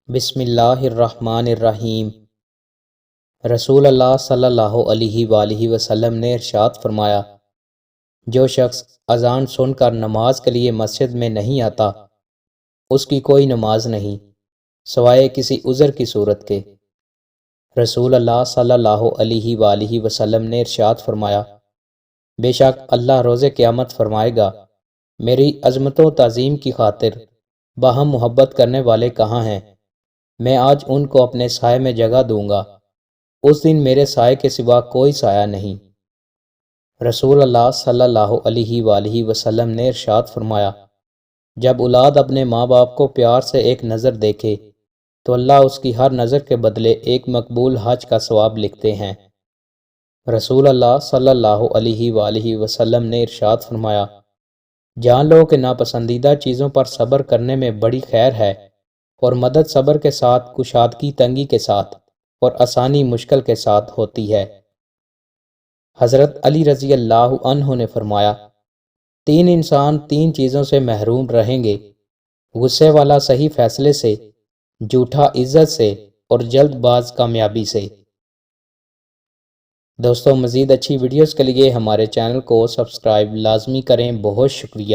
بسم اللہ الرحمن الرحیم۔ رسول اللہ صلی اللہ علیہ وآلہ وسلم نے ارشاد فرمایا، جو شخص اذان سن کر نماز کے لیے مسجد میں نہیں آتا اس کی کوئی نماز نہیں سوائے کسی عذر کی صورت کے۔ رسول اللہ صلی اللہ علیہ وآلہ وسلم نے ارشاد فرمایا، بے شک اللہ روز قیامت فرمائے گا، میری عظمت و تعظیم کی خاطر باہم محبت کرنے والے کہاں ہیں؟ میں آج ان کو اپنے سائے میں جگہ دوں گا، اس دن میرے سائے کے سوا کوئی سایہ نہیں۔ رسول اللہ صلی اللہ علیہ وآلہ وسلم نے ارشاد فرمایا، جب اولاد اپنے ماں باپ کو پیار سے ایک نظر دیکھے تو اللہ اس کی ہر نظر کے بدلے ایک مقبول حج کا ثواب لکھتے ہیں۔ رسول اللہ صلی اللہ علیہ وآلہ وسلم نے ارشاد فرمایا، جان لو کہ ناپسندیدہ چیزوں پر صبر کرنے میں بڑی خیر ہے، اور مدد صبر کے ساتھ، کشادگی تنگی کے ساتھ، اور آسانی مشکل کے ساتھ ہوتی ہے۔ حضرت علی رضی اللہ عنہ نے فرمایا، تین انسان تین چیزوں سے محروم رہیں گے، غصے والا صحیح فیصلے سے، جھوٹا عزت سے، اور جلد باز کامیابی سے۔ دوستو، مزید اچھی ویڈیوز کے لیے ہمارے چینل کو سبسکرائب لازمی کریں۔ بہت شکریہ۔